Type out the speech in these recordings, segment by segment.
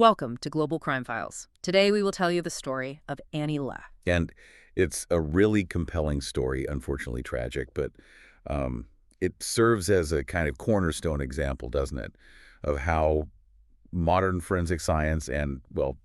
Welcome to Global Crime Files. Today we will tell you the story of Annie Le. And it's a really compelling story, unfortunately tragic, but it serves as a kind of cornerstone example, doesn't it, of how modern forensic science and, well,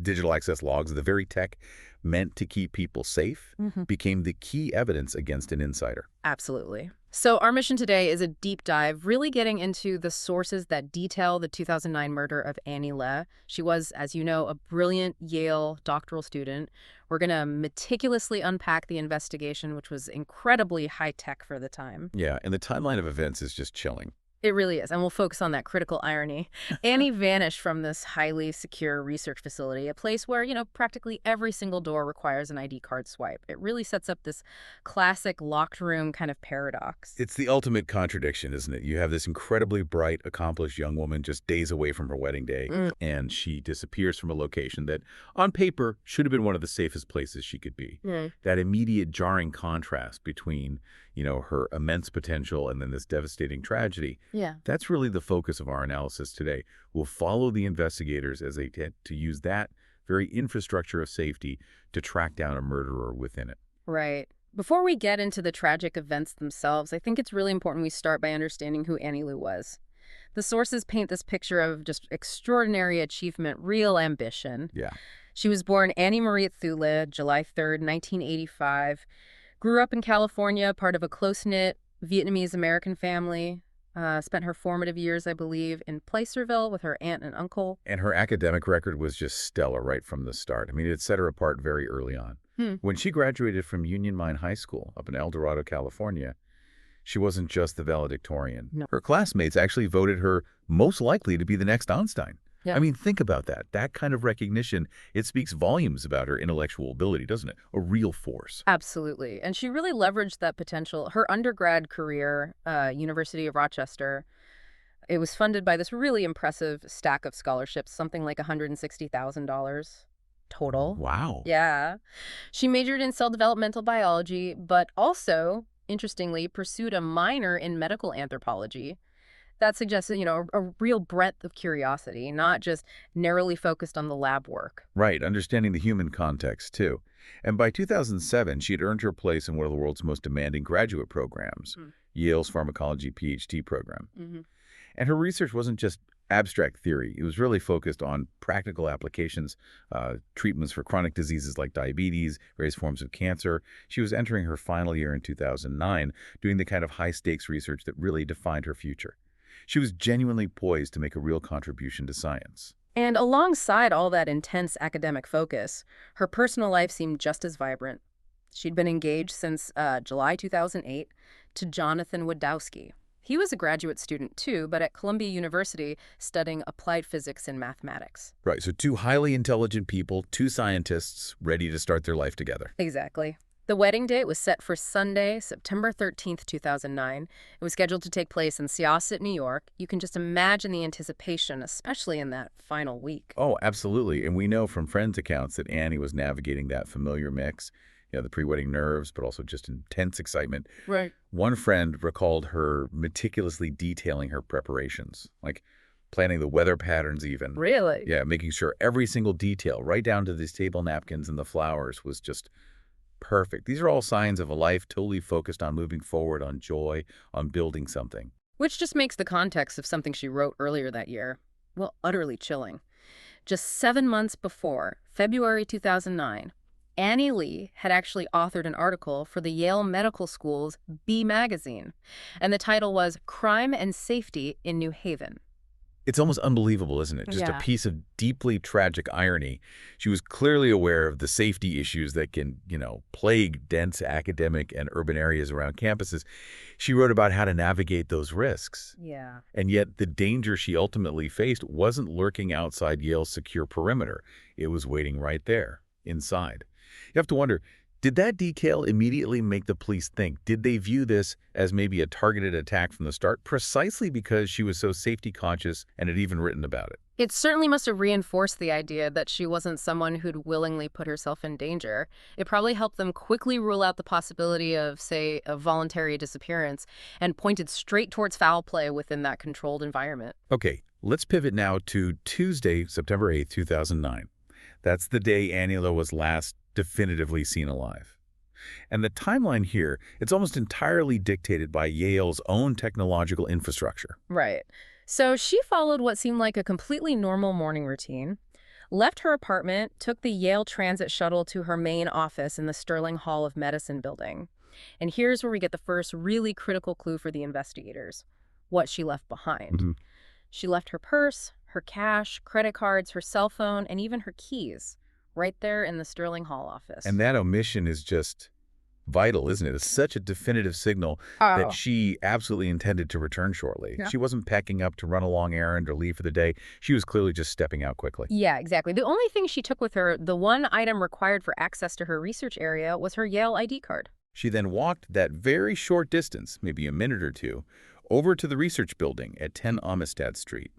digital access logs, the very tech meant to keep people safe, became the key evidence against an insider. Absolutely. So our mission today is a deep dive, really getting into the sources that detail the 2009 murder of Annie Le. She was, as you know, a brilliant Yale doctoral student. We're going to meticulously unpack the investigation, which was incredibly high-tech for the time. Yeah, and the timeline of events is just chilling. It really is, and we'll focus on that critical irony. Annie vanished from this highly secure research facility, a place where, practically every single door requires an ID card swipe. It really sets up this classic locked room kind of paradox. It's the ultimate contradiction, isn't it? You have this incredibly bright, accomplished young woman just days away from her wedding day, and she disappears from a location that, on paper, should have been one of the safest places she could be. That immediate jarring contrast between, her immense potential and then this devastating tragedy. Yeah. That's really the focus of our analysis today. We'll follow the investigators as they tend to use that very infrastructure of safety to track down a murderer within it. Right. Before we get into the tragic events themselves, I think it's really important we start by understanding who Annie Le was. The sources paint this picture of just extraordinary achievement, real ambition. Yeah. She was born Annie Marie Thule, July 3rd, 1985. Grew up in California, part of a close-knit Vietnamese-American family. Spent her formative years, I believe, in Placerville with her aunt and uncle. And her academic record was just stellar right from the start. I mean, it set her apart very early on. When she graduated from Union Mine High School up in El Dorado, California, she wasn't just the valedictorian. No. Her classmates actually voted her most likely to be the next Einstein. Yeah. I mean, think about that. That kind of recognition, it speaks volumes about her intellectual ability, doesn't it? A real force. Absolutely. And she really leveraged that potential. Her undergrad career, University of Rochester, it was funded by this really impressive stack of scholarships, something like $160,000 total. Wow. Yeah. She majored in cell developmental biology, but also, interestingly, pursued a minor in medical anthropology. That suggests, a real breadth of curiosity, not just narrowly focused on the lab work. Right, understanding the human context, too. And by 2007, she had earned her place in one of the world's most demanding graduate programs, Yale's Pharmacology PhD program. And her research wasn't just abstract theory. It was really focused on practical applications, treatments for chronic diseases like diabetes, various forms of cancer. She was entering her final year in 2009, doing the kind of high-stakes research that really defined her future. She was genuinely poised to make a real contribution to science. And alongside all that intense academic focus, her personal life seemed just as vibrant. She'd been engaged since July 2008 to Jonathan Wadowski. He was a graduate student too, but at Columbia University studying applied physics and mathematics. Right, so two highly intelligent people, two scientists, ready to start their life together. Exactly. The wedding date was set for Sunday, September 13th, 2009. It was scheduled to take place in Syosset, New York. You can just imagine the anticipation, especially in that final week. Oh, absolutely. And we know from friends' accounts that Annie was navigating that familiar mix, the pre-wedding nerves, but also just intense excitement. Right. One friend recalled her meticulously detailing her preparations, like planning the weather patterns even. Really? Yeah, making sure every single detail, right down to these table napkins and the flowers, was just perfect. These are all signs of a life totally focused on moving forward, on joy, on building something. Which just makes the context of something she wrote earlier that year, well, utterly chilling. Just 7 months before, February 2009, Annie Le had actually authored an article for the Yale Medical School's B magazine, and the title was Crime and Safety in New Haven. It's almost unbelievable, isn't it? Just Yeah. a piece of deeply tragic irony. She was clearly aware of the safety issues that can, plague dense academic and urban areas around campuses. She wrote about how to navigate those risks. Yeah. And yet the danger she ultimately faced wasn't lurking outside Yale's secure perimeter. It was waiting right there, inside. You have to wonder, did that detail immediately make the police think? Did they view this as maybe a targeted attack from the start, precisely because she was so safety conscious and had even written about it? It certainly must have reinforced the idea that she wasn't someone who'd willingly put herself in danger. It probably helped them quickly rule out the possibility of, say, a voluntary disappearance and pointed straight towards foul play within that controlled environment. Okay, Let's pivot now to Tuesday, September 8th, 2009. That's the day Anila was last definitively seen alive. And the timeline here, it's almost entirely dictated by Yale's own technological infrastructure. Right. So she followed what seemed like a completely normal morning routine, left her apartment, took the Yale Transit shuttle to her main office in the Sterling Hall of Medicine building. And here's where we get the first really critical clue for the investigators: what she left behind. Mhm. She left her purse, her cash, credit cards, her cell phone, and even her keys right there in the Sterling Hall office. And that omission is just vital, isn't it? It's such a definitive signal that she absolutely intended to return shortly. Yeah. She wasn't packing up to run a long errand or leave for the day. She was clearly just stepping out quickly. Yeah, exactly. The only thing she took with her, the one item required for access to her research area, was her Yale ID card. She then walked that very short distance, maybe a minute or two, over to the research building at 10 Amistad Street.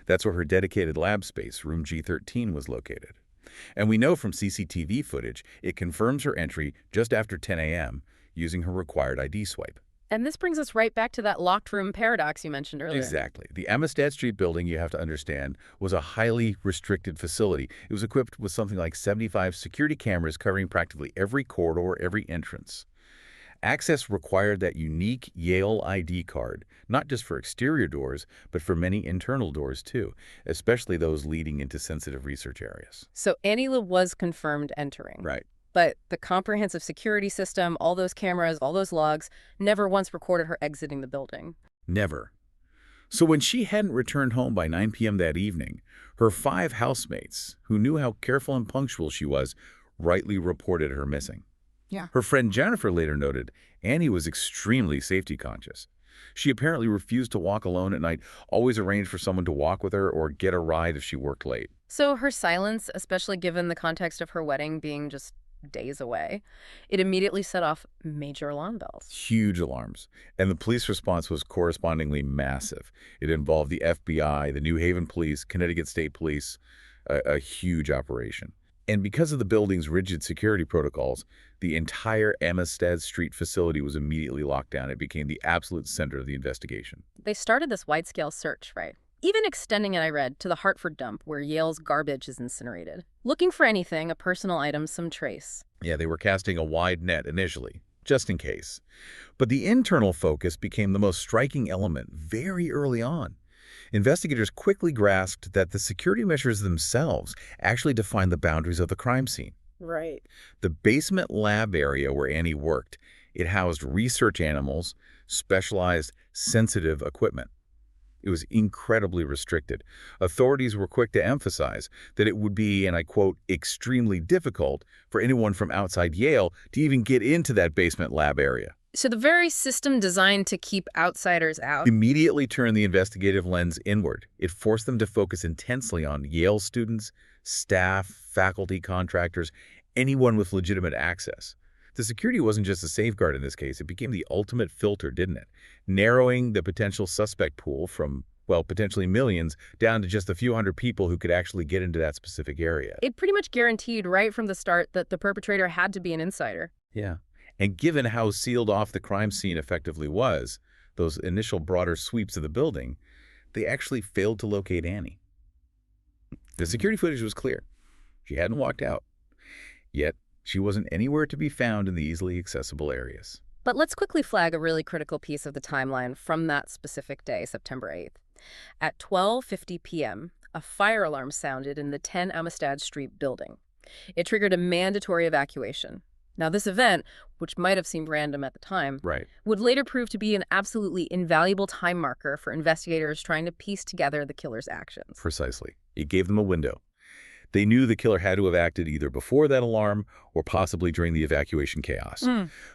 That's where her dedicated lab space, room G13, was located. And we know from CCTV footage, it confirms her entry just after 10 a.m. using her required ID swipe. And this brings us right back to that locked room paradox you mentioned earlier. Exactly. The Amistad Street building, you have to understand, was a highly restricted facility. It was equipped with something like 75 security cameras covering practically every corridor, every entrance. Access required that unique Yale ID card, not just for exterior doors, but for many internal doors too, especially those leading into sensitive research areas. So Anila was confirmed entering. Right. But the comprehensive security system, all those cameras, all those logs, never once recorded her exiting the building. Never. So when she hadn't returned home by 9 p.m. that evening, her 5 housemates, who knew how careful and punctual she was, rightly reported her missing. Yeah. Her friend Jennifer later noted Annie was extremely safety conscious. She apparently refused to walk alone at night, always arranged for someone to walk with her or get a ride if she worked late. So her silence, especially given the context of her wedding being just days away, it immediately set off major alarm bells. Huge alarms. And the police response was correspondingly massive. It involved the FBI, the New Haven Police, Connecticut State Police, a huge operation. And because of the building's rigid security protocols, the entire Amistad Street facility was immediately locked down. It became the absolute center of the investigation. They started this wide-scale search, right? Even extending it, I read, to the Hartford dump where Yale's garbage is incinerated. Looking for anything, a personal item, some trace. Yeah, they were casting a wide net initially, just in case. But the internal focus became the most striking element very early on. Investigators quickly grasped that the security measures themselves actually defined the boundaries of the crime scene. Right. The basement lab area where Annie worked, it housed research animals, specialized sensitive equipment. It was incredibly restricted. Authorities were quick to emphasize that it would be, and I quote, extremely difficult for anyone from outside Yale to even get into that basement lab area. So the very system designed to keep outsiders out. Immediately turned the investigative lens inward. It forced them to focus intensely on Yale students, staff, faculty, contractors, anyone with legitimate access. The security wasn't just a safeguard in this case. It became the ultimate filter, didn't it? Narrowing the potential suspect pool from, well, potentially millions down to just a few hundred people who could actually get into that specific area. It pretty much guaranteed right from the start that the perpetrator had to be an insider. Yeah. And given how sealed off the crime scene effectively was, those initial broader sweeps of the building, they actually failed to locate Annie. The security footage was clear. She hadn't walked out. Yet, she wasn't anywhere to be found in the easily accessible areas. But let's quickly flag a really critical piece of the timeline from that specific day, September 8th. At 12:50 p.m., a fire alarm sounded in the 10 Amistad Street building. It triggered a mandatory evacuation. Now, this event, which might have seemed random at the time, Right. would later prove to be an absolutely invaluable time marker for investigators trying to piece together the killer's actions. Precisely. It gave them a window. They knew the killer had to have acted either before that alarm or possibly during the evacuation chaos.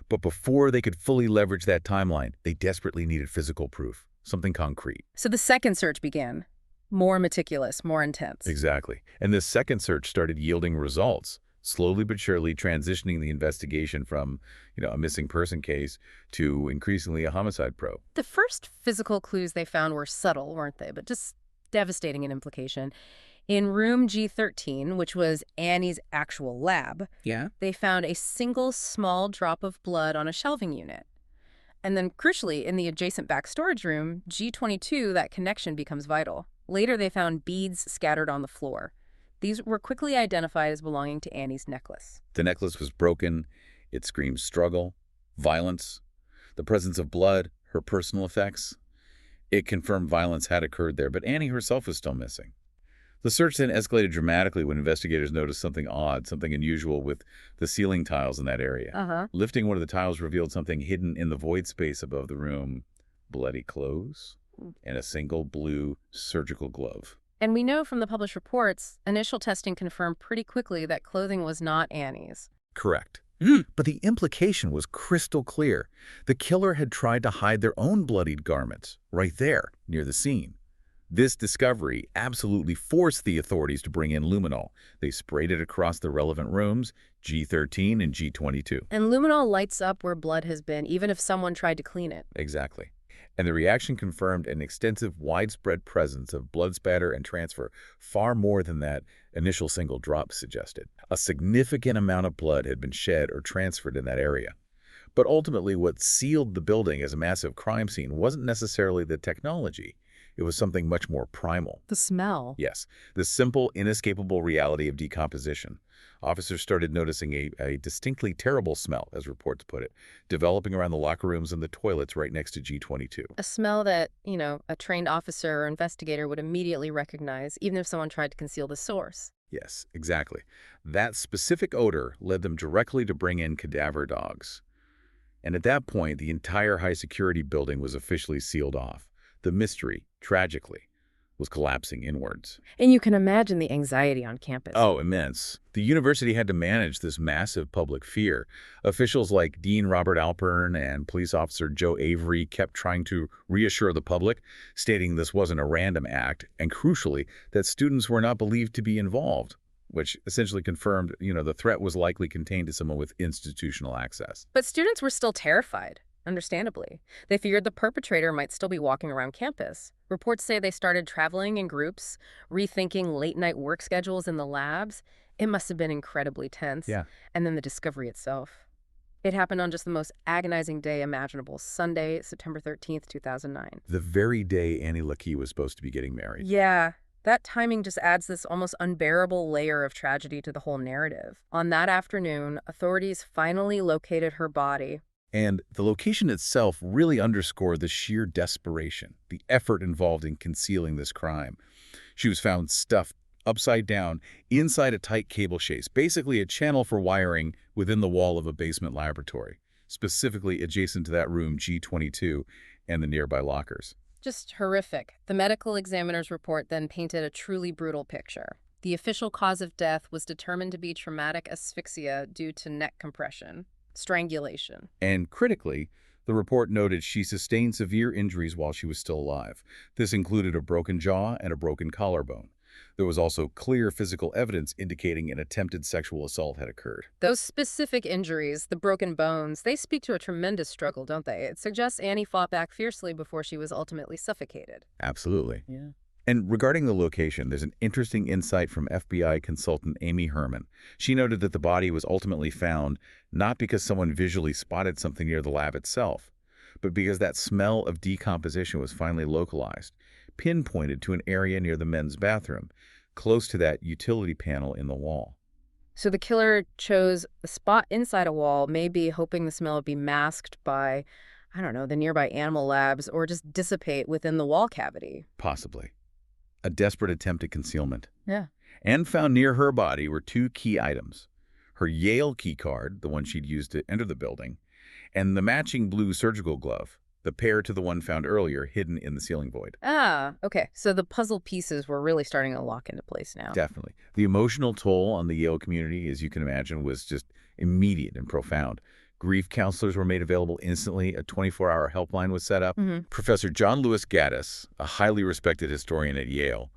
But before they could fully leverage that timeline, they desperately needed physical proof, something concrete. So the second search began. More meticulous, more intense. Exactly. And this second search started yielding results, slowly but surely transitioning the investigation from, a missing person case to increasingly a homicide probe. The first physical clues they found were subtle, weren't they? But just devastating in implication. In room G13, which was Annie's actual lab, they found a single small drop of blood on a shelving unit. And then, crucially, in the adjacent back storage room, G22, that connection becomes vital. Later, they found beads scattered on the floor. These were quickly identified as belonging to Annie's necklace. The necklace was broken. It screamed struggle, violence, the presence of blood, her personal effects. It confirmed violence had occurred there, but Annie herself was still missing. The search then escalated dramatically when investigators noticed something odd, something unusual with the ceiling tiles in that area. Lifting one of the tiles revealed something hidden in the void space above the room: bloody clothes and a single blue surgical glove. And we know from the published reports, initial testing confirmed pretty quickly that clothing was not Annie's. Correct. But the implication was crystal clear. The killer had tried to hide their own bloodied garments right there, near the scene. This discovery absolutely forced the authorities to bring in luminol. They sprayed it across the relevant rooms, G13 and G22. And luminol lights up where blood has been, even if someone tried to clean it. Exactly. And the reaction confirmed an extensive, widespread presence of blood spatter and transfer, far more than that initial single drop suggested. A significant amount of blood had been shed or transferred in that area. But ultimately, what sealed the building as a massive crime scene wasn't necessarily the technology. It was something much more primal. The smell. Yes, the simple, inescapable reality of decomposition. Officers started noticing a distinctly terrible smell, as reports put it, developing around the locker rooms and the toilets right next to G22. A smell that, a trained officer or investigator would immediately recognize, even if someone tried to conceal the source. Yes, exactly. That specific odor led them directly to bring in cadaver dogs. And at that point, the entire high-security building was officially sealed off. The mystery, tragically, was collapsing inwards. And you can imagine the anxiety on campus. Oh, immense. The university had to manage this massive public fear. Officials like Dean Robert Alpern and police officer Joe Avery kept trying to reassure the public, stating this wasn't a random act, and crucially, that students were not believed to be involved, which essentially confirmed, the threat was likely contained to someone with institutional access. But students were still terrified. Understandably. They feared the perpetrator might still be walking around campus. Reports say they started traveling in groups, rethinking late-night work schedules in the labs. It must have been incredibly tense. Yeah. And then the discovery itself. It happened on just the most agonizing day imaginable, Sunday, September 13th, 2009. The very day Annie LaKey was supposed to be getting married. Yeah. That timing just adds this almost unbearable layer of tragedy to the whole narrative. On that afternoon, authorities finally located her body. And the location itself really underscored the sheer desperation, the effort involved in concealing this crime. She was found stuffed upside down inside a tight cable chase, basically a channel for wiring within the wall of a basement laboratory, specifically adjacent to that room G22 and the nearby lockers. Just horrific. The medical examiner's report then painted a truly brutal picture. The official cause of death was determined to be traumatic asphyxia due to neck compression. Strangulation. And critically, the report noted she sustained severe injuries while she was still alive. This included a broken jaw and a broken collarbone. There was also clear physical evidence indicating an attempted sexual assault had occurred. Those specific injuries, the broken bones, they speak to a tremendous struggle, don't they? It suggests Annie fought back fiercely before she was ultimately suffocated. Absolutely. Yeah. And regarding the location, there's an interesting insight from FBI consultant Amy Herman. She noted that the body was ultimately found not because someone visually spotted something near the lab itself, but because that smell of decomposition was finally localized, pinpointed to an area near the men's bathroom, close to that utility panel in the wall. So the killer chose a spot inside a wall, maybe hoping the smell would be masked by, the nearby animal labs or just dissipate within the wall cavity. Possibly. A desperate attempt at concealment. Yeah. And found near her body were two key items: her Yale key card, the one she'd used to enter the building, and the matching blue surgical glove, the pair to the one found earlier hidden in the ceiling void. Ah, okay. So the puzzle pieces were really starting to lock into place now. Definitely. The emotional toll on the Yale community, as you can imagine, was just immediate and profound. Grief counselors were made available instantly. A 24-hour helpline was set up. Professor John Lewis Gaddis, a highly respected historian at Yale,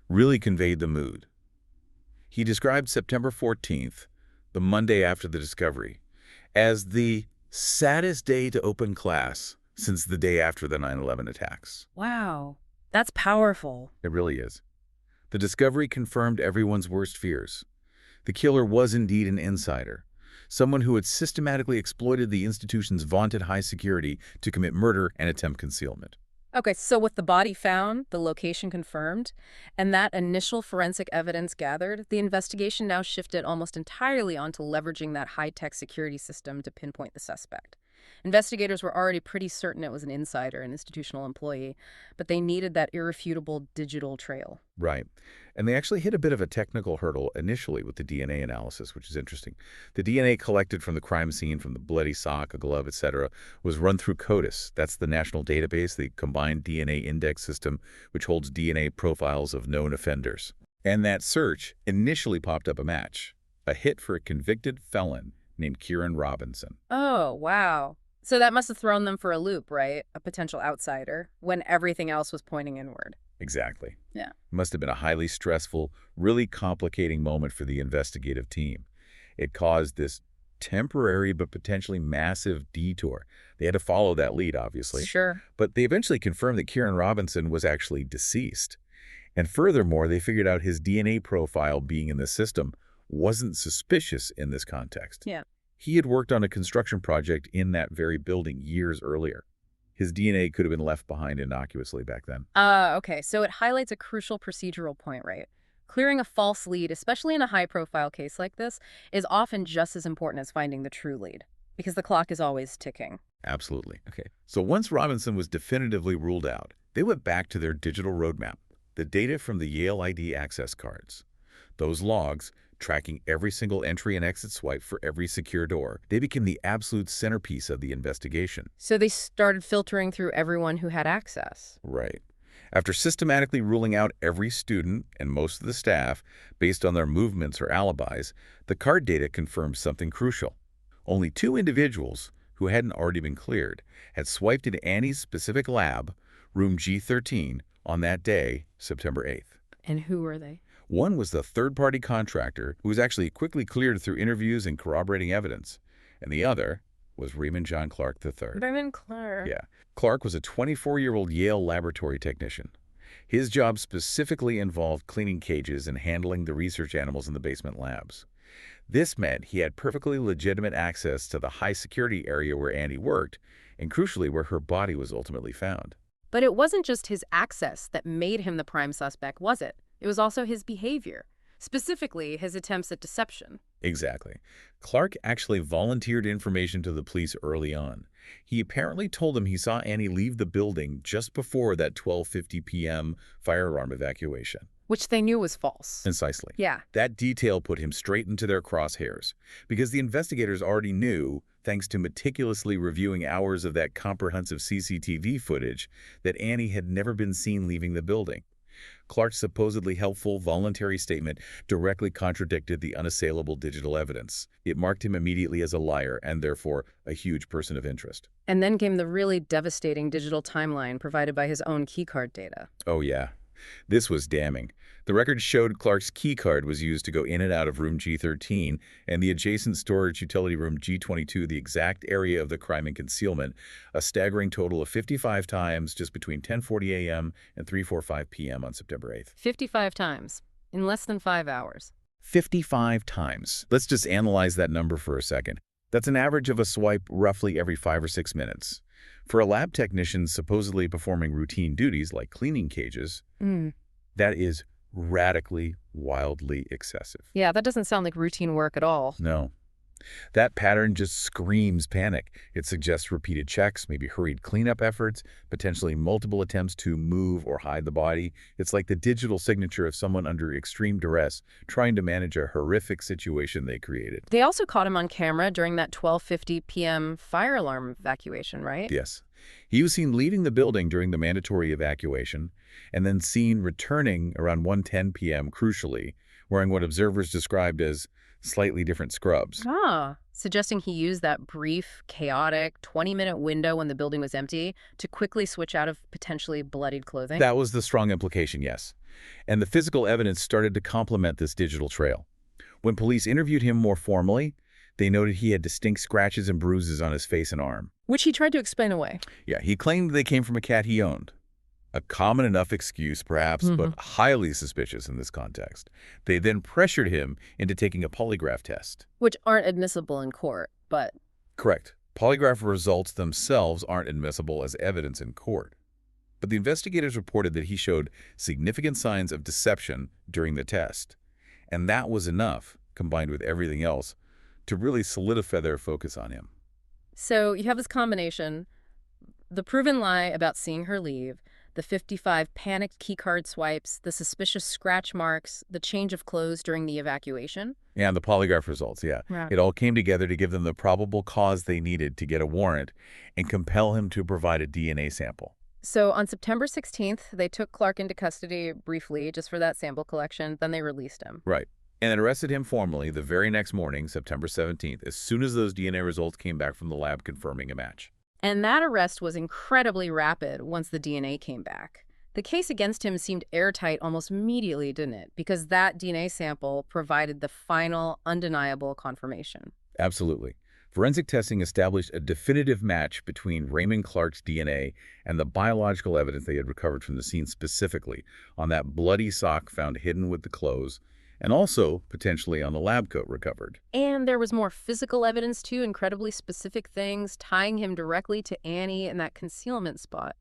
really conveyed the mood. He described September 14th, the Monday after the discovery, as the saddest day to open class since the day after the 9/11 attacks. Wow. That's powerful. It really is. The discovery confirmed everyone's worst fears. The killer was indeed an insider, someone who had systematically exploited the institution's vaunted high security to commit murder and attempt concealment. Okay, so with the body found, the location confirmed, and that initial forensic evidence gathered, the investigation now shifted almost entirely onto leveraging that high-tech security system to pinpoint the suspect. Investigators were already pretty certain it was an insider, an institutional employee, but they needed that irrefutable digital trail. Right. And they actually hit a bit of a technical hurdle initially with the DNA analysis, which is interesting. The DNA collected from the crime scene, from the bloody sock, a glove, etc., was run through CODIS. That's the national database, the combined DNA index system, which holds DNA profiles of known offenders. And that search initially popped up a match, a hit for a convicted felon named Kieran Robinson. Oh, wow. So that must have thrown them for a loop, right? A potential outsider, when everything else was pointing inward. Exactly. Yeah. It must have been a highly stressful, really complicating moment for the investigative team. It caused this temporary but potentially massive detour. They had to follow that lead, obviously. Sure. But they eventually confirmed that Kieran Robinson was actually deceased. And furthermore, they figured out his DNA profile being in the system wasn't suspicious in this context. Yeah. He had worked on a construction project in that very building years earlier. His DNA could have been left behind innocuously back then. Okay, so it highlights a crucial procedural point, right? Clearing a false lead, especially in a high-profile case like this, is often just as important as finding the true lead, because the clock is always ticking. Absolutely. Okay. So once Robinson was definitively ruled out, they went back to their digital roadmap, the data from the Yale ID access cards. Those logs, tracking every single entry and exit swipe for every secure door, they became the absolute centerpiece of the investigation. So they started filtering through everyone who had access. Right. After systematically ruling out every student and most of the staff based on their movements or alibis, the card data confirmed something crucial. Only 2 individuals, who hadn't already been cleared, had swiped into Annie's specific lab, room G13, on that day, September 8th. And who were they? One was the third-party contractor who was actually quickly cleared through interviews and corroborating evidence, and the other was Raymond John Clark III. Raymond Clark. Yeah. Clark was a 24-year-old Yale laboratory technician. His job specifically involved cleaning cages and handling the research animals in the basement labs. This meant he had perfectly legitimate access to the high-security area where Annie worked, and crucially where her body was ultimately found. But it wasn't just his access that made him the prime suspect, was it? It was also his behavior, specifically his attempts at deception. Exactly. Clark actually volunteered information to the police early on. He apparently told them he saw Annie leave the building just before that 12:50 p.m. fire alarm evacuation. Which they knew was false. Precisely. Yeah. That detail put him straight into their crosshairs, because the investigators already knew, thanks to meticulously reviewing hours of that comprehensive CCTV footage, that Annie had never been seen leaving the building. Clark's supposedly helpful voluntary statement directly contradicted the unassailable digital evidence. It marked him immediately as a liar and therefore a huge person of interest. And then came the really devastating digital timeline provided by his own keycard data. Oh yeah. This was damning. The record showed Clark's keycard was used to go in and out of room G13 and the adjacent storage utility room G22, the exact area of the crime and concealment, a staggering total of 55 times just between 10:40 a.m. and 3:45 p.m. on September 8th. 55 times, in less than 5 hours. 55 times. Let's just analyze that number for a second. That's an average of a swipe roughly every 5 or 6 minutes. For a lab technician supposedly performing routine duties like cleaning cages, that is radically, wildly excessive. Yeah, that doesn't sound like routine work at all. No. That pattern just screams panic. It suggests repeated checks, maybe hurried cleanup efforts, potentially multiple attempts to move or hide the body. It's like the digital signature of someone under extreme duress trying to manage a horrific situation they created. They also caught him on camera during that 12:50 p.m. fire alarm evacuation, right? Yes. He was seen leaving the building during the mandatory evacuation and then seen returning around 1:10 p.m., crucially, wearing what observers described as slightly different scrubs. Suggesting he used that brief, chaotic 20-minute window when the building was empty to quickly switch out of potentially bloodied clothing. That was the strong implication, yes. And the physical evidence started to complement this digital trail. When police interviewed him more formally, they noted he had distinct scratches and bruises on his face and arm. Which he tried to explain away. Yeah, he claimed they came from a cat he owned. A common enough excuse, perhaps, but highly suspicious in this context. They then pressured him into taking a polygraph test. Which aren't admissible in court, but... Correct. Polygraph results themselves aren't admissible as evidence in court. But the investigators reported that he showed significant signs of deception during the test. And that was enough, combined with everything else, to really solidify their focus on him. So you have this combination: the proven lie about seeing her leave, the 55 panicked keycard swipes, the suspicious scratch marks, the change of clothes during the evacuation. Yeah, and the polygraph results, yeah. Right. It all came together to give them the probable cause they needed to get a warrant and compel him to provide a DNA sample. So on September 16th, they took Clark into custody briefly just for that sample collection. Then they released him. Right. And then arrested him formally the very next morning, September 17th, as soon as those DNA results came back from the lab confirming a match. And that arrest was incredibly rapid once the DNA came back. The case against him seemed airtight almost immediately, didn't it? Because that DNA sample provided the final, undeniable confirmation. Absolutely. Forensic testing established a definitive match between Raymond Clark's DNA and the biological evidence they had recovered from the scene, specifically on that bloody sock found hidden with the clothes, and also potentially on the lab coat recovered. And there was more physical evidence, too, incredibly specific things tying him directly to Annie in that concealment spot.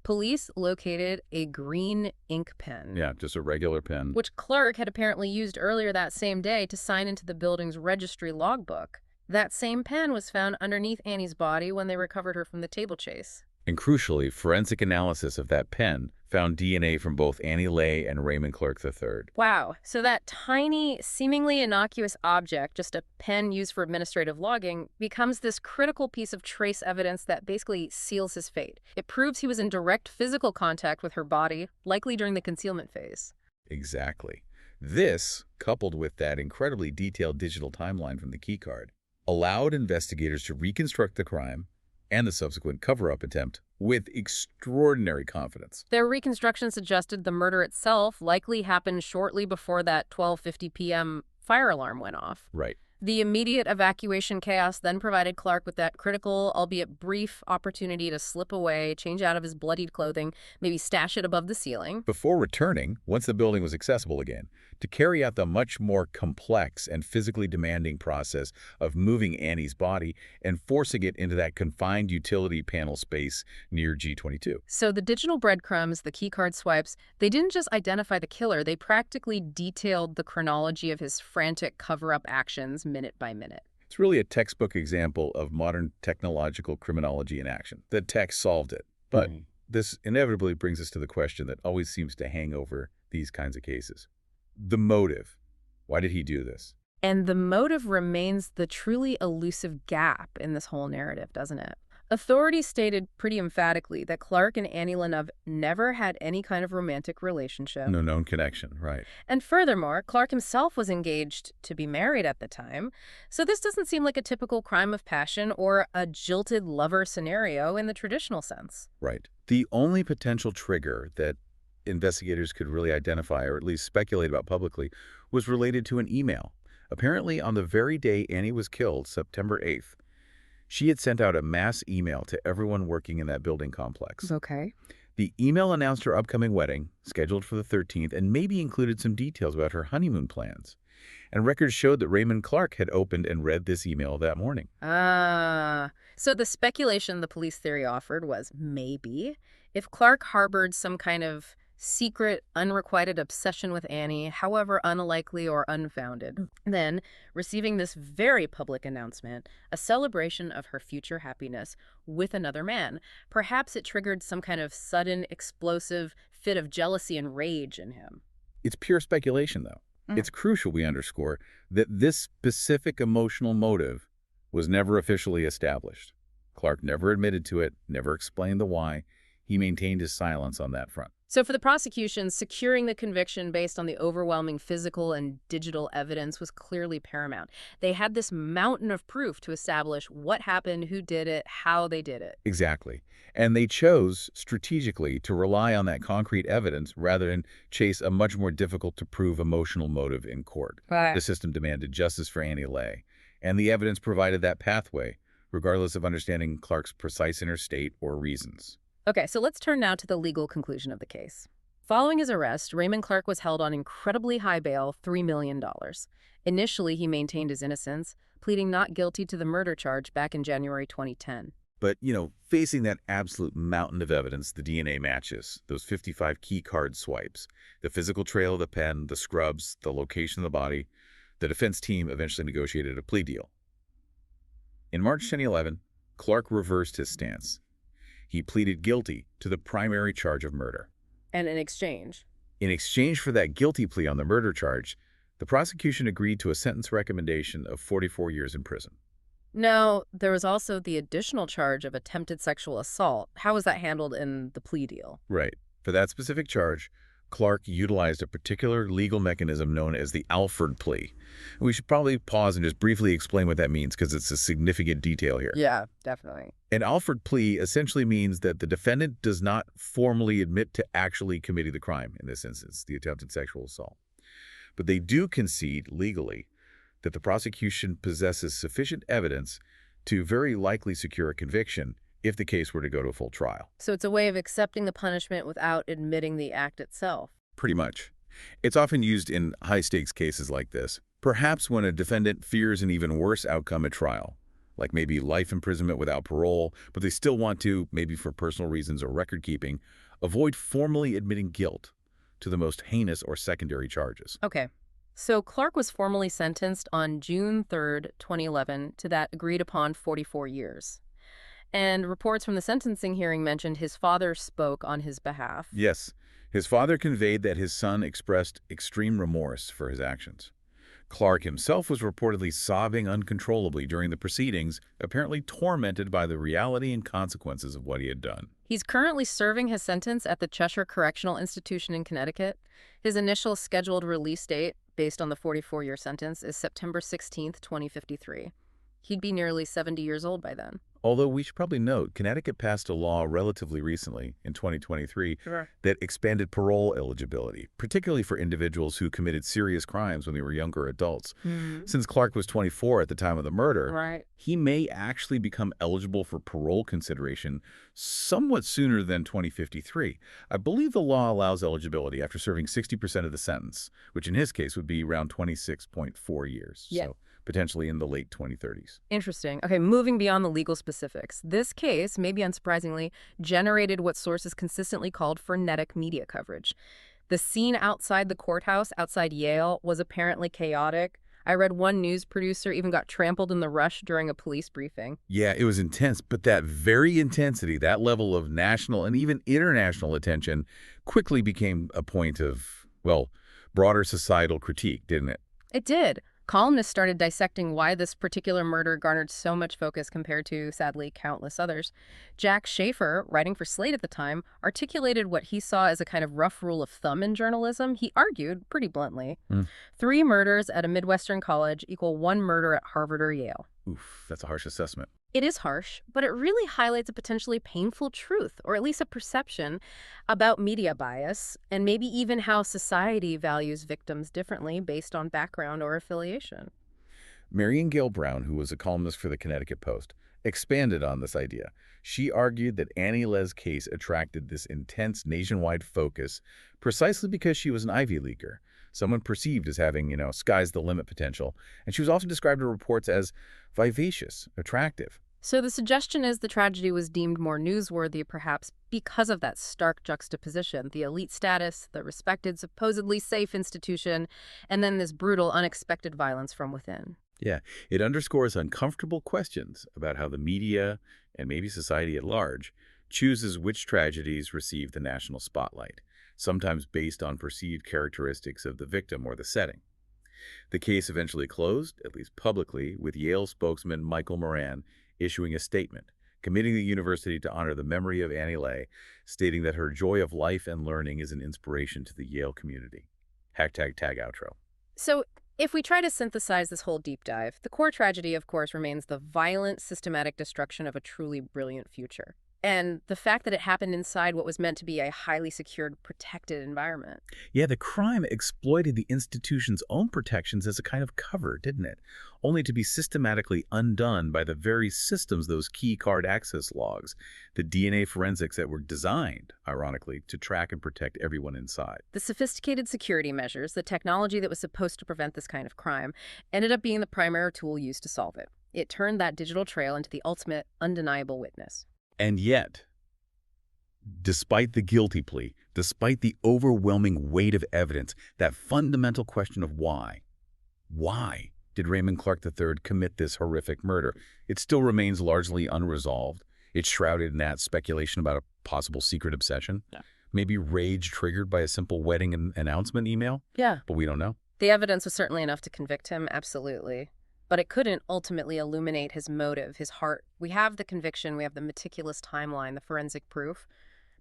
Police located a green ink pen. Yeah, just a regular pen. Which Clark had apparently used earlier that same day to sign into the building's registry logbook. That same pen was found underneath Annie's body when they recovered her from the table chase. And crucially, forensic analysis of that pen found DNA from both Annie Lay and Raymond Clark III. Wow. So that tiny, seemingly innocuous object, just a pen used for administrative logging, becomes this critical piece of trace evidence that basically seals his fate. It proves he was in direct physical contact with her body, likely during the concealment phase. Exactly. This, coupled with that incredibly detailed digital timeline from the keycard, allowed investigators to reconstruct the crime and the subsequent cover-up attempt with extraordinary confidence. Their reconstruction suggested the murder itself likely happened shortly before that 12:50 p.m. fire alarm went off. Right. The immediate evacuation chaos then provided Clark with that critical, albeit brief, opportunity to slip away, change out of his bloodied clothing, maybe stash it above the ceiling. Before returning, once the building was accessible again, to carry out the much more complex and physically demanding process of moving Annie's body and forcing it into that confined utility panel space near G22. So the digital breadcrumbs, the keycard swipes, they didn't just identify the killer, they practically detailed the chronology of his frantic cover-up actions minute by minute. It's really a textbook example of modern technological criminology in action. The tech solved it. But this inevitably brings us to the question that always seems to hang over these kinds of cases. The motive. Why did he do this? And the motive remains the truly elusive gap in this whole narrative, doesn't it? Authorities stated pretty emphatically that Clark and Annie Lenov never had any kind of romantic relationship. No known connection, right. And furthermore, Clark himself was engaged to be married at the time, so this doesn't seem like a typical crime of passion or a jilted lover scenario in the traditional sense. Right. The only potential trigger that investigators could really identify, or at least speculate about publicly, was related to an email. Apparently, on the very day Annie was killed, September 8th, she had sent out a mass email to everyone working in that building complex. Okay. The email announced her upcoming wedding, scheduled for the 13th, and maybe included some details about her honeymoon plans. And records showed that Raymond Clark had opened and read this email that morning. So the speculation the police theory offered was maybe if Clark harbored some kind of secret, unrequited obsession with Annie, however unlikely or unfounded, then receiving this very public announcement, a celebration of her future happiness with another man, perhaps it triggered some kind of sudden, explosive fit of jealousy and rage in him. It's pure speculation, though. It's crucial we underscore that this specific emotional motive was never officially established. Clark never admitted to it, never explained the why. He maintained his silence on that front. So for the prosecution, securing the conviction based on the overwhelming physical and digital evidence was clearly paramount. They had this mountain of proof to establish what happened, who did it, how they did it. Exactly. And they chose strategically to rely on that concrete evidence rather than chase a much more difficult-to-prove emotional motive in court. Right. The system demanded justice for Annie Lay, and the evidence provided that pathway, regardless of understanding Clark's precise inner state or reasons. Okay, so let's turn now to the legal conclusion of the case. Following his arrest, Raymond Clark was held on incredibly high bail, $3 million. Initially, he maintained his innocence, pleading not guilty to the murder charge back in January 2010. But, facing that absolute mountain of evidence, the DNA matches, those 55 key card swipes, the physical trail of the pen, the scrubs, the location of the body, the defense team eventually negotiated a plea deal. In March 2011, Clark reversed his stance. He pleaded guilty to the primary charge of murder. And in exchange? In exchange for that guilty plea on the murder charge, the prosecution agreed to a sentence recommendation of 44 years in prison. Now, there was also the additional charge of attempted sexual assault. How was that handled in the plea deal? Right. For that specific charge, Clark utilized a particular legal mechanism known as the Alford plea. We should probably pause and just briefly explain what that means because it's a significant detail here. Yeah, definitely. An Alford plea essentially means that the defendant does not formally admit to actually committing the crime, in this instance, the attempted sexual assault. But they do concede legally that the prosecution possesses sufficient evidence to very likely secure a conviction if the case were to go to a full trial. So it's a way of accepting the punishment without admitting the act itself. Pretty much. It's often used in high-stakes cases like this, perhaps when a defendant fears an even worse outcome at trial, like maybe life imprisonment without parole, but they still want to, maybe for personal reasons or record-keeping, avoid formally admitting guilt to the most heinous or secondary charges. Okay. So Clark was formally sentenced on June 3rd, 2011 to that agreed-upon 44 years. And reports from the sentencing hearing mentioned his father spoke on his behalf. Yes, his father conveyed that his son expressed extreme remorse for his actions. Clark himself was reportedly sobbing uncontrollably during the proceedings, apparently tormented by the reality and consequences of what he had done. He's currently serving his sentence at the Cheshire Correctional Institution in Connecticut. His initial scheduled release date, based on the 44-year sentence, is September 16th, 2053. He'd be nearly 70 years old by then. Although we should probably note, Connecticut passed a law relatively recently, in 2023, that expanded parole eligibility, particularly for individuals who committed serious crimes when they were younger adults. Since Clark was 24 at the time of the murder, he may actually become eligible for parole consideration somewhat sooner than 2053. I believe the law allows eligibility after serving 60% of the sentence, which in his case would be around 26.4 years. Yeah. So potentially in the late 2030s. Interesting. Okay, moving beyond the legal specifics. This case, maybe unsurprisingly, generated what sources consistently called frenetic media coverage. The scene outside the courthouse, outside Yale, was apparently chaotic. I read one news producer even got trampled in the rush during a police briefing. Yeah, it was intense, but that very intensity, that level of national and even international attention quickly became a point of, well, broader societal critique, didn't it? It did. Columnists started dissecting why this particular murder garnered so much focus compared to, sadly, countless others. Jack Schaefer, writing for Slate at the time, articulated what he saw as a kind of rough rule of thumb in journalism. He argued, pretty bluntly, 3 murders at a Midwestern college equal 1 murder at Harvard or Yale. Oof, that's a harsh assessment. It is harsh, but it really highlights a potentially painful truth, or at least a perception, about media bias, and maybe even how society values victims differently based on background or affiliation. Marian Gale Brown, who was a columnist for the Connecticut Post, expanded on this idea. She argued that Annie Le's case attracted this intense nationwide focus precisely because she was an Ivy Leaguer, someone perceived as having, sky's the limit potential, and she was often described in reports as vivacious, attractive. So the suggestion is the tragedy was deemed more newsworthy, perhaps because of that stark juxtaposition, the elite status, the respected, supposedly safe institution, and then this brutal, unexpected violence from within. Yeah, it underscores uncomfortable questions about how the media, and maybe society at large, chooses which tragedies receive the national spotlight, sometimes based on perceived characteristics of the victim or the setting. The case eventually closed, at least publicly, with Yale spokesman Michael Moran issuing a statement, committing the university to honor the memory of Annie Le, stating that her joy of life and learning is an inspiration to the Yale community. #tag outro. So if we try to synthesize this whole deep dive, the core tragedy, of course, remains the violent, systematic destruction of a truly brilliant future. And the fact that it happened inside what was meant to be a highly secured, protected environment. Yeah, the crime exploited the institution's own protections as a kind of cover, didn't it? Only to be systematically undone by the very systems, those key card access logs, the DNA forensics that were designed, ironically, to track and protect everyone inside. The sophisticated security measures, the technology that was supposed to prevent this kind of crime, ended up being the primary tool used to solve it. It turned that digital trail into the ultimate undeniable witness. And yet, despite the guilty plea, despite the overwhelming weight of evidence, that fundamental question of why did Raymond Clark III commit this horrific murder? It still remains largely unresolved. It's shrouded in that speculation about a possible secret obsession. Yeah. Maybe rage triggered by a simple wedding announcement email. Yeah. But we don't know. The evidence was certainly enough to convict him, absolutely. But it couldn't ultimately illuminate his motive, his heart. We have the conviction, we have the meticulous timeline, the forensic proof.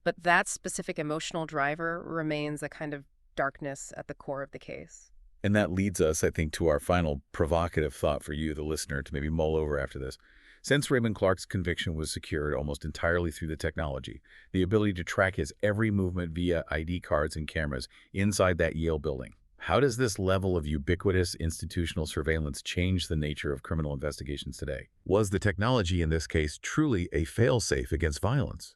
But that specific emotional driver remains a kind of darkness at the core of the case. And that leads us, I think, to our final provocative thought for you, the listener, to maybe mull over after this. Since Raymond Clark's conviction was secured almost entirely through the technology, the ability to track his every movement via ID cards and cameras inside that Yale building, how does this level of ubiquitous institutional surveillance change the nature of criminal investigations today? Was the technology in this case truly a fail-safe against violence?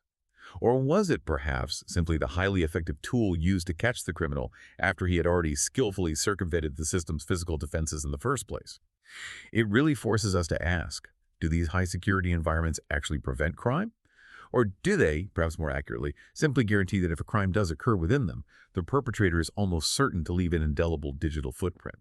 Or was it perhaps simply the highly effective tool used to catch the criminal after he had already skillfully circumvented the system's physical defenses in the first place? It really forces us to ask, do these high-security environments actually prevent crime? Or do they, perhaps more accurately, simply guarantee that if a crime does occur within them, the perpetrator is almost certain to leave an indelible digital footprint?